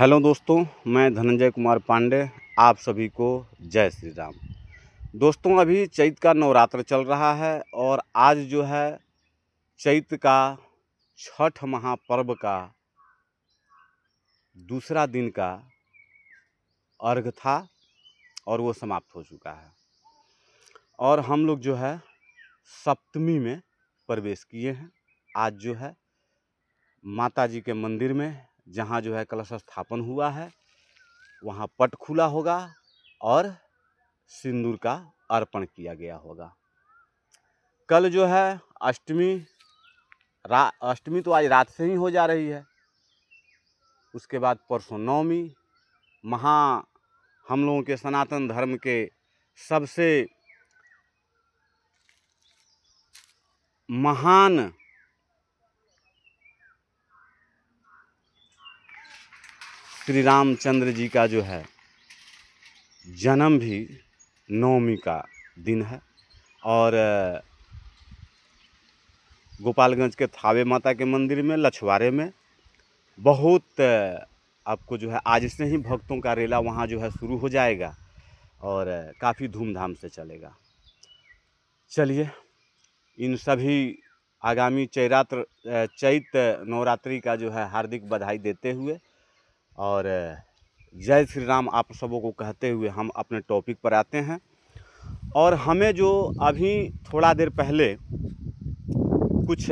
Hello दोस्तों, मैं धनंजय कुमार पांडे। आप सभी को जय श्री राम। दोस्तों, अभी चैत का नवरात्र चल रहा है और आज जो है चैत का छठ महापर्व का दूसरा दिन का अर्घ था और वो समाप्त हो चुका है और हम लोग जो है सप्तमी में प्रवेश किए हैं। आज जो है माता जी के मंदिर में जहाँ जो है कलश स्थापन हुआ है वहाँ पट खुला होगा और सिंदूर का अर्पण किया गया होगा। कल जो है अष्टमी अष्टमी तो आज रात से ही हो जा रही है। उसके बाद परसों नवमी, हम लोगों के सनातन धर्म के सबसे महान श्री रामचंद्र जी का जो है जन्म भी नवमी का दिन है और गोपालगंज के थावे माता के मंदिर में लछवारे में बहुत आपको जो है आज से ही भक्तों का रेला वहाँ जो है शुरू हो जाएगा और काफ़ी धूमधाम से चलेगा। चलिए, इन सभी आगामी चैत नवरात्रि का जो है हार्दिक बधाई देते हुए और जय श्री राम आप सबों को कहते हुए हम अपने टॉपिक पर आते हैं। और हमें जो अभी थोड़ा देर पहले कुछ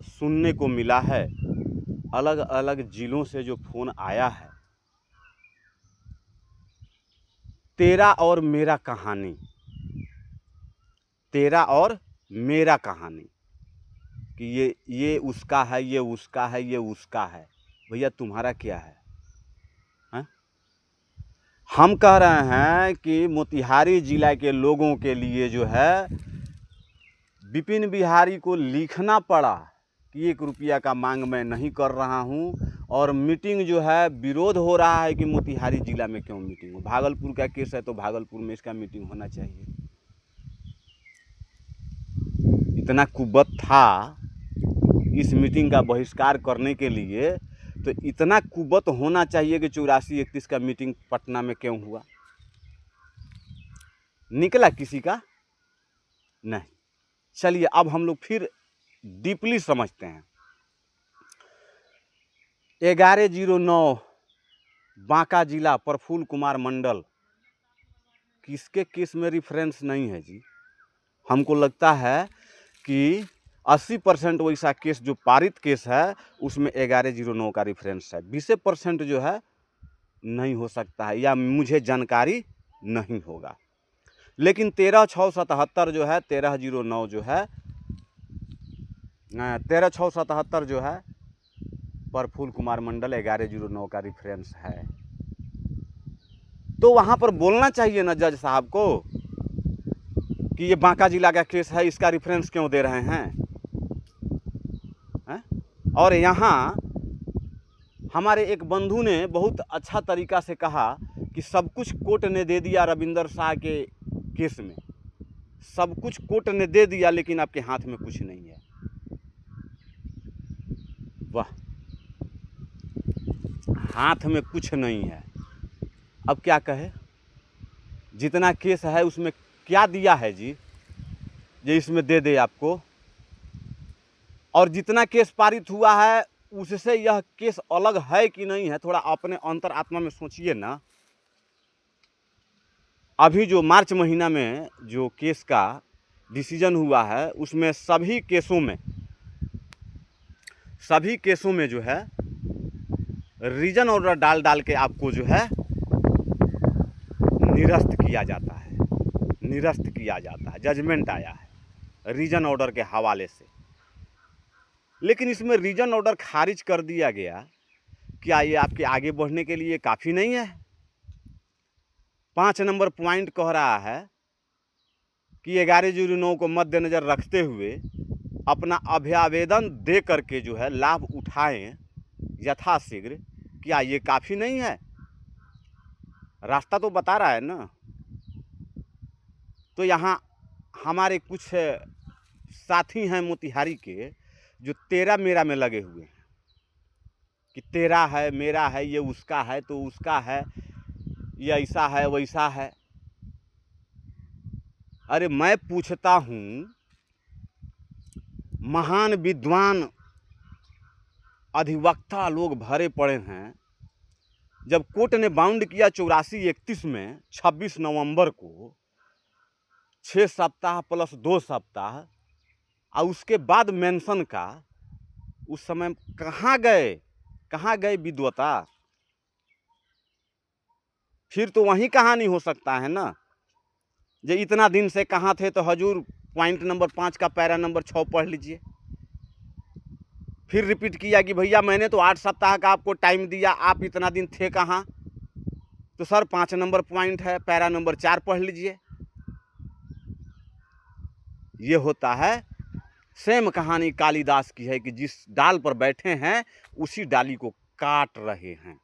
सुनने को मिला है, अलग अलग ज़िलों से जो फ़ोन आया है, तेरा और मेरा कहानी, तेरा और मेरा कहानी कि ये उसका है, ये उसका है, ये उसका है। भैया तुम्हारा क्या है? हम कह रहे हैं कि मोतिहारी जिला के लोगों के लिए जो है विपिन बिहारी को लिखना पड़ा कि 1 रुपया का मांग मैं नहीं कर रहा हूं और मीटिंग जो है विरोध हो रहा है कि मोतिहारी जिला में क्यों मीटिंग हो। भागलपुर का केस है तो भागलपुर में इसका मीटिंग होना चाहिए। इतना कुबत था इस मीटिंग का बहिष्कार करने के लिए, तो इतना कुबत होना चाहिए कि 84-31 का मीटिंग पटना में क्यों हुआ। निकला किसी का नहीं। चलिए, अब हम लोग फिर डीपली समझते हैं। 1109 बांका जिला प्रफुल्ल कुमार मंडल, किसके केस में रिफरेंस नहीं है जी? हमको लगता है कि 80% वैसा केस जो पारित केस है उसमें 1109 का रिफरेंस है। 20% जो है नहीं हो सकता है या मुझे जानकारी नहीं होगा। लेकिन 13/6/77 जो है 1309 जो है 13/6/77 जो है प्रफुल्ल कुमार मंडल 1109 का रिफरेंस है। तो वहां पर बोलना चाहिए ना जज साहब को कि ये बांका जिला का केस है, इसका रिफरेंस क्यों दे रहे हैं? और यहाँ हमारे एक बंधु ने बहुत अच्छा तरीका से कहा कि सब कुछ कोर्ट ने दे दिया रविंदर शाह के केस में, सब कुछ कोर्ट ने दे दिया लेकिन आपके हाथ में कुछ नहीं है। वाह, हाथ में कुछ नहीं है। अब क्या कहे? जितना केस है उसमें क्या दिया है जी ये इसमें दे दे आपको? और जितना केस पारित हुआ है उससे यह केस अलग है कि नहीं है, थोड़ा अपने अंतर आत्मा में सोचिए ना। अभी जो मार्च महीना में जो केस का डिसीजन हुआ है उसमें सभी केसों में जो है रीजन ऑर्डर डाल के आपको जो है निरस्त किया जाता है, जजमेंट आया है रीजन ऑर्डर के हवाले से। लेकिन इसमें रीजन ऑर्डर खारिज कर दिया गया। क्या ये आपके आगे बढ़ने के लिए काफ़ी नहीं है? 5 नंबर पॉइंट कह रहा है कि 1109 को मद्देनजर रखते हुए अपना अभ्यावेदन दे करके जो है लाभ उठाएं यथाशीघ्र। क्या ये काफ़ी नहीं है? रास्ता तो बता रहा है ना। तो यहाँ हमारे कुछ साथी हैं मोतिहारी के जो तेरा मेरा में लगे हुए हैं कि तेरा है, मेरा है, ये उसका है तो उसका है, ये ऐसा है वैसा है। अरे मैं पूछता हूँ, महान विद्वान अधिवक्ता लोग भरे पड़े हैं, जब कोर्ट ने बाउंड किया 84-31 में 26 नवंबर को 6 सप्ताह प्लस 2 सप्ताह, और उसके बाद मेंशन का, उस समय कहाँ गए विद्वता? फिर तो वही कहानी हो सकता है ना, जो इतना दिन से कहाँ थे तो हजूर पॉइंट नंबर 5 का पैरा नंबर 6 पढ़ लीजिए। फिर रिपीट किया कि भैया मैंने तो 8 सप्ताह का आपको टाइम दिया, आप इतना दिन थे कहाँ? तो सर 5 नंबर पॉइंट है, पैरा नंबर 4 पढ़ लीजिए। ये होता है। सेम कहानी कालिदास की है कि जिस डाल पर बैठे हैं उसी डाली को काट रहे हैं।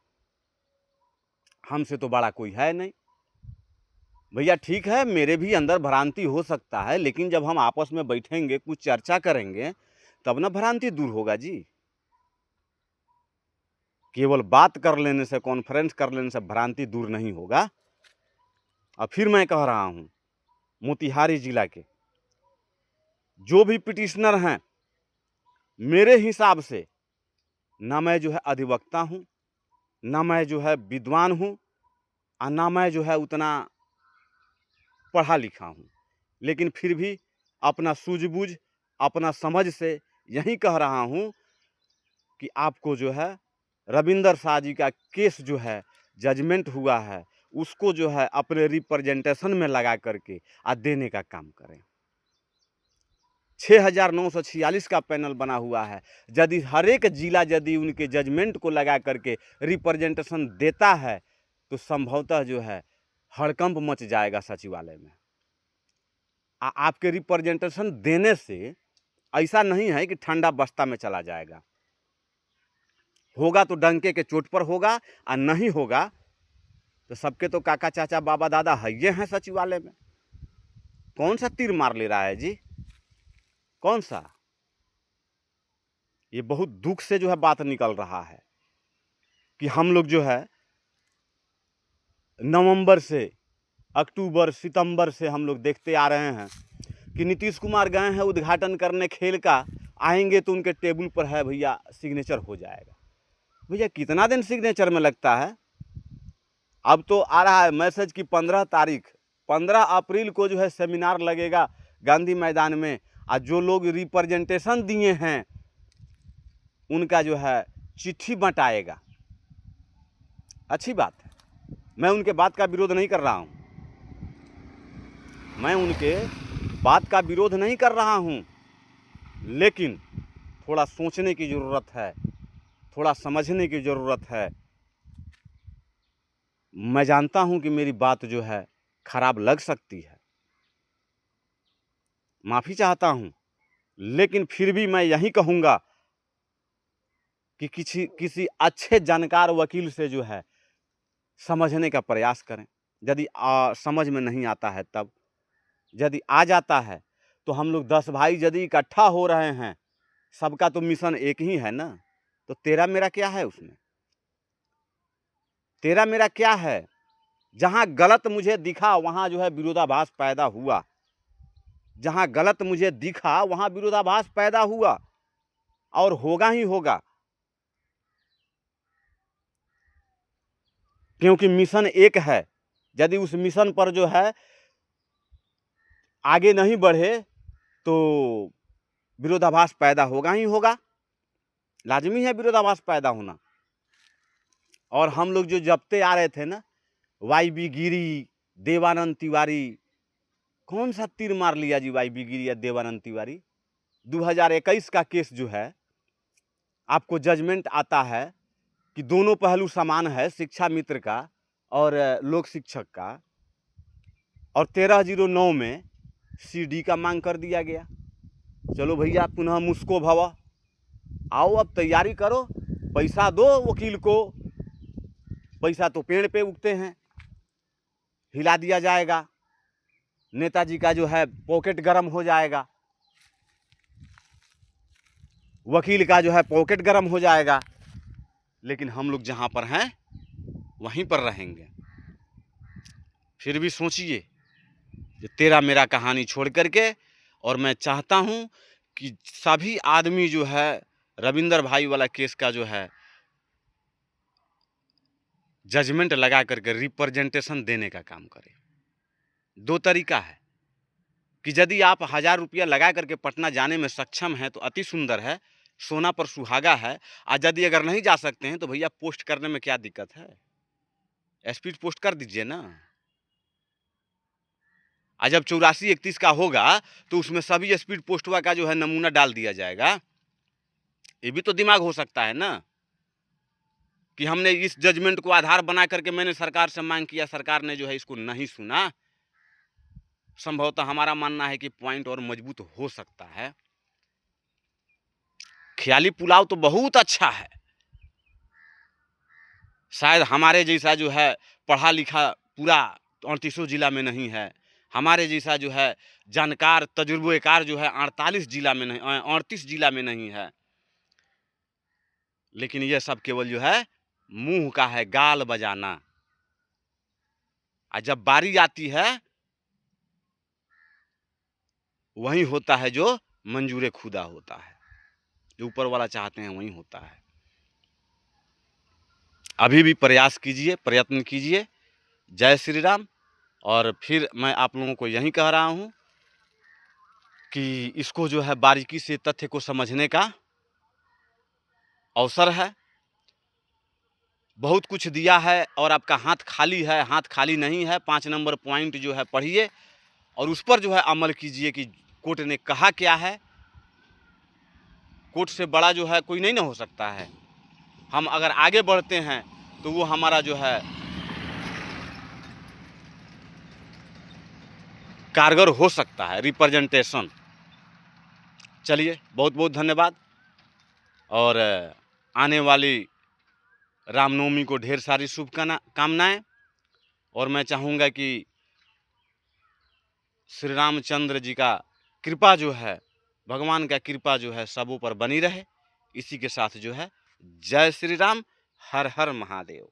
हमसे तो बड़ा कोई है नहीं भैया। ठीक है, मेरे भी अंदर भ्रांति हो सकता है, लेकिन जब हम आपस में बैठेंगे, कुछ चर्चा करेंगे, तब ना भ्रांति दूर होगा जी। केवल बात कर लेने से, कॉन्फ्रेंस कर लेने से भ्रांति दूर नहीं होगा। और फिर मैं कह रहा हूं, मोतिहारी जिला के जो भी पिटिशनर हैं, मेरे हिसाब से ना मैं जो है अधिवक्ता हूं, ना मैं जो है विद्वान हूं, और ना मैं जो है उतना पढ़ा लिखा हूं, लेकिन फिर भी अपना सूझबूझ, अपना समझ से यही कह रहा हूं कि आपको जो है रविंदर शाह जी का केस जो है जजमेंट हुआ है, उसको जो है अपने रिप्रेजेंटेशन में लगा करके आ देने का काम करें। 6946 का पैनल बना हुआ है। यदि हर एक जिला यदि उनके जजमेंट को लगा करके रिप्रेजेंटेशन देता है तो संभवतः जो है हड़कंप मच जाएगा सचिवालय में। आपके रिप्रेजेंटेशन देने से ऐसा नहीं है कि ठंडा बस्ता में चला जाएगा। होगा तो डंके के चोट पर होगा, और नहीं होगा तो सबके तो काका चाचा बाबा दादा है ये हैं सचिवालय में। कौन सा तीर मार ले रहा है जी? कौन सा? ये बहुत दुख से जो है बात निकल रहा है कि हम लोग जो है नवंबर से, अक्टूबर, सितंबर से हम लोग देखते आ रहे हैं कि नीतीश कुमार गए हैं उद्घाटन करने खेल का, आएंगे तो उनके टेबल पर है भैया सिग्नेचर हो जाएगा। भैया कितना दिन सिग्नेचर में लगता है? अब तो आ रहा है मैसेज कि 15 अप्रैल को जो है सेमिनार लगेगा गांधी मैदान में, और जो लोग रिप्रेजेंटेशन दिए हैं उनका जो है चिट्ठी बंटाएगा। अच्छी बात है, मैं उनके बात का विरोध नहीं कर रहा हूं, मैं उनके बात का विरोध नहीं कर रहा हूं, लेकिन थोड़ा सोचने की ज़रूरत है, थोड़ा समझने की ज़रूरत है। मैं जानता हूं कि मेरी बात जो है खराब लग सकती है, माफ़ी चाहता हूं, लेकिन फिर भी मैं यही कहूँगा कि किसी अच्छे जानकार वकील से जो है समझने का प्रयास करें। यदि समझ में नहीं आता है तब, यदि आ जाता है तो हम लोग 10 भाई यदि इकट्ठा हो रहे हैं, सबका तो मिशन एक ही है ना, तो तेरा मेरा क्या है उसमें? तेरा मेरा क्या है? जहां गलत मुझे दिखा वहां जो है विरोधाभास पैदा हुआ, जहां गलत मुझे दिखा वहां विरोधाभास पैदा हुआ, और होगा ही होगा, क्योंकि मिशन एक है। यदि उस मिशन पर जो है आगे नहीं बढ़े तो विरोधाभास पैदा होगा ही होगा, लाजमी है विरोधाभास पैदा होना। और हम लोग जो जपते आ रहे थे ना, वाई.बी. गिरी, देवानंद तिवारी, कौन सा तीर मार लिया जी वाई.बी. गिरी या देवानंद तिवारी? 2021 का केस जो है, आपको जजमेंट आता है कि दोनों पहलू समान है, शिक्षा मित्र का और लोक शिक्षक का, और 1309 में CD का मांग कर दिया गया। चलो भैया पुनः मुस्को भव, आओ अब तैयारी करो, पैसा दो वकील को, पैसा तो पेड़ पे उगते हैं, हिला दिया जाएगा, नेताजी का जो है पॉकेट गर्म हो जाएगा, वकील का जो है पॉकेट गर्म हो जाएगा। लेकिन हम लोग जहाँ पर हैं वहीं पर रहेंगे। फिर भी सोचिए कि तेरा मेरा कहानी छोड़ करके, और मैं चाहता हूँ कि सभी आदमी जो है रविंदर भाई वाला केस का जो है जजमेंट लगा करके रिप्रेजेंटेशन देने का काम करे। दो तरीका है कि यदि आप 1000 रुपया लगा करके पटना जाने में सक्षम हैं तो अति सुंदर है, सोना पर सुहागा है। और यदि अगर नहीं जा सकते हैं तो भैया पोस्ट करने में क्या दिक्कत है, स्पीड पोस्ट कर दीजिए ना। और जब 84-31 का होगा तो उसमें सभी स्पीड पोस्टवा का जो है नमूना डाल दिया जाएगा। ये भी तो दिमाग हो सकता है ना कि हमने इस जजमेंट को आधार बना करके मैंने सरकार से मांग किया, सरकार ने जो है इसको नहीं सुना। संभवतः हमारा मानना है कि पॉइंट और मजबूत हो सकता है। ख्याली पुलाव तो बहुत अच्छा है, शायद हमारे जैसा जो है पढ़ा लिखा पूरा 38 जिला में नहीं है, हमारे जैसा जो है जानकार तजुर्बेकार जो है 48 जिला में नहीं, 38 जिला में नहीं है। लेकिन यह सब केवल जो है मुंह का है, गाल बजाना। और जब बारी आती है वही होता है जो मंजूरे खुदा होता है, जो ऊपर वाला चाहते हैं वही होता है। अभी भी प्रयास कीजिए, प्रयत्न कीजिए। जय श्री राम। और फिर मैं आप लोगों को यही कह रहा हूँ कि इसको जो है बारीकी से तथ्य को समझने का अवसर है। बहुत कुछ दिया है और आपका हाथ खाली है, हाथ खाली नहीं है। 5 नंबर पॉइंट जो है पढ़िए और उस पर जो है अमल कीजिए कि कोर्ट ने कहा क्या है। कोर्ट से बड़ा जो है कोई नहीं ना हो सकता है। हम अगर आगे बढ़ते हैं तो वो हमारा जो है कारगर हो सकता है, रिप्रेजेंटेशन। चलिए, बहुत बहुत धन्यवाद। और आने वाली रामनवमी को ढेर सारी शुभकामनाएं। और मैं चाहूँगा कि श्री रामचंद्र जी का कृपा जो है, भगवान का कृपा जो है सबों पर बनी रहे। इसी के साथ जो है जय श्री राम, हर हर महादेव।